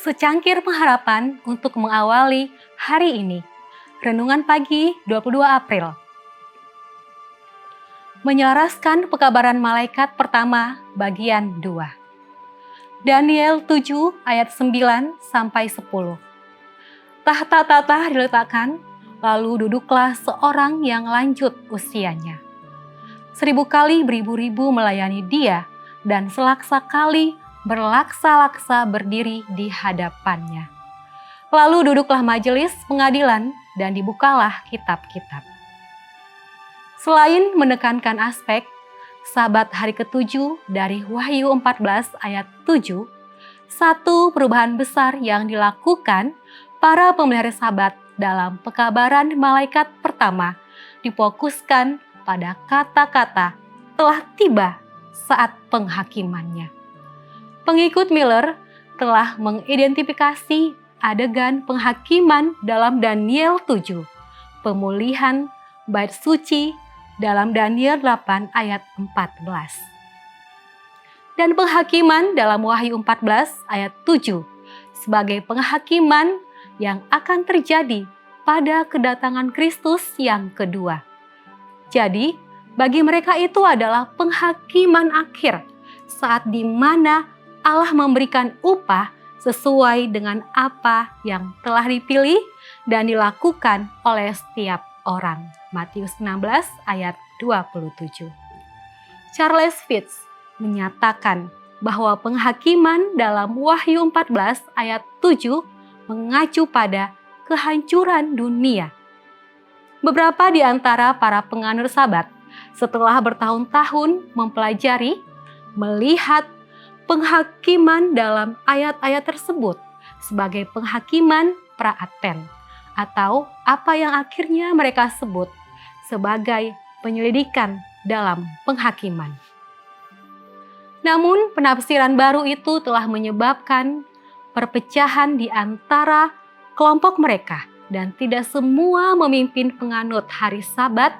Secangkir pengharapan untuk mengawali hari ini. Renungan pagi 22 April. Menyelaraskan pekabaran malaikat pertama bagian 2. Daniel 7 ayat 9 sampai 10. Tahta-tahta diletakkan, lalu duduklah seorang yang lanjut usianya. 1000 kali beribu-ribu melayani dia, dan selaksa kali berlaksa-laksa berdiri di hadapannya. Lalu duduklah majelis pengadilan dan dibukalah kitab-kitab. Selain menekankan aspek Sabat hari ke-7 dari Wahyu 14 ayat 7, satu perubahan besar yang dilakukan para pemelihara Sabat dalam pekabaran malaikat pertama difokuskan pada kata-kata telah tiba saat penghakimannya. Pengikut Miller telah mengidentifikasi adegan penghakiman dalam Daniel 7, pemulihan bait suci dalam Daniel 8 ayat 14, dan penghakiman dalam Wahyu 14 ayat 7 sebagai penghakiman yang akan terjadi pada kedatangan Kristus yang kedua. Jadi, bagi mereka itu adalah penghakiman akhir, saat di mana Allah memberikan upah sesuai dengan apa yang telah dipilih dan dilakukan oleh setiap orang. Matius 16 ayat 27. Charles Fitz menyatakan bahwa penghakiman dalam Wahyu 14 ayat 7 mengacu pada kehancuran dunia. Beberapa di antara para penganut Sabat setelah bertahun-tahun mempelajari, melihat penghakiman dalam ayat-ayat tersebut sebagai penghakiman pra-advent, atau apa yang akhirnya mereka sebut sebagai penyelidikan dalam penghakiman. Namun penafsiran baru itu telah menyebabkan perpecahan di antara kelompok mereka, dan tidak semua pemimpin penganut hari Sabat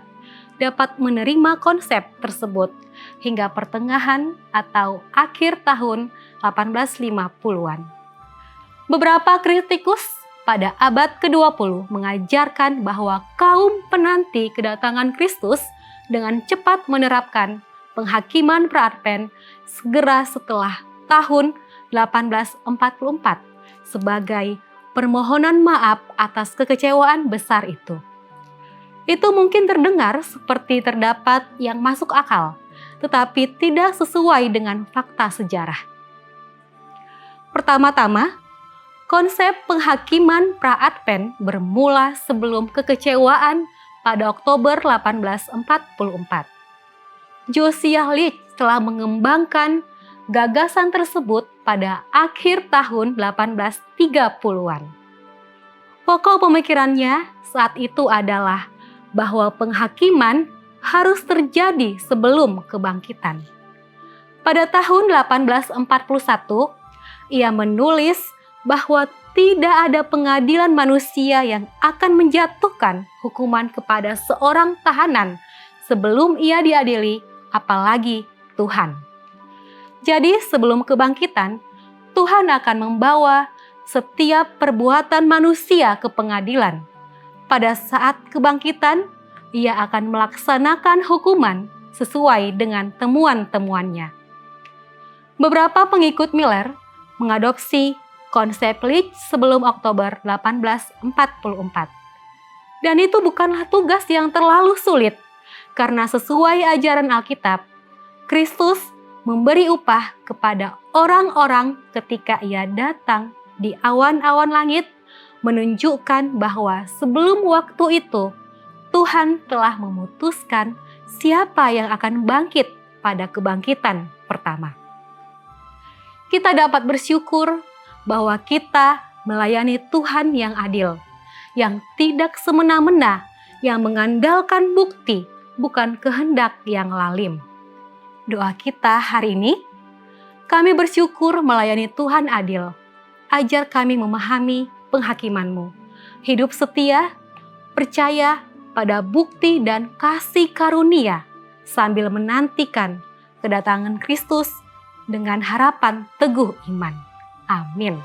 dapat menerima konsep tersebut hingga pertengahan atau akhir tahun 1850-an. Beberapa kritikus pada abad ke-20 mengajarkan bahwa kaum penanti kedatangan Kristus dengan cepat menerapkan penghakiman pra-advent segera setelah tahun 1844 sebagai permohonan maaf atas kekecewaan besar itu. Itu mungkin terdengar seperti terdapat yang masuk akal, tetapi tidak sesuai dengan fakta sejarah. Pertama-tama, konsep penghakiman pra-advent bermula sebelum kekecewaan pada Oktober 1844. Josiah Litch telah mengembangkan gagasan tersebut pada akhir tahun 1830-an. Pokok pemikirannya saat itu adalah bahwa penghakiman harus terjadi sebelum kebangkitan. Pada tahun 1841, ia menulis bahwa tidak ada pengadilan manusia yang akan menjatuhkan hukuman kepada seorang tahanan sebelum ia diadili, apalagi Tuhan. Jadi sebelum kebangkitan, Tuhan akan membawa setiap perbuatan manusia ke pengadilan. Pada saat kebangkitan, ia akan melaksanakan hukuman sesuai dengan temuan-temuannya. Beberapa pengikut Miller mengadopsi konsep Litch sebelum Oktober 1844. Dan itu bukanlah tugas yang terlalu sulit, karena sesuai ajaran Alkitab, Kristus memberi upah kepada orang-orang ketika ia datang di awan-awan langit, menunjukkan bahwa sebelum waktu itu, Tuhan telah memutuskan siapa yang akan bangkit pada kebangkitan pertama. Kita dapat bersyukur bahwa kita melayani Tuhan yang adil, yang tidak semena-mena, yang mengandalkan bukti, bukan kehendak yang lalim. Doa kita hari ini, kami bersyukur melayani Tuhan adil. Ajar kami memahami penghakiman-Mu, hidup setia, percaya pada bukti dan kasih karunia, sambil menantikan kedatangan Kristus dengan harapan teguh iman. Amin.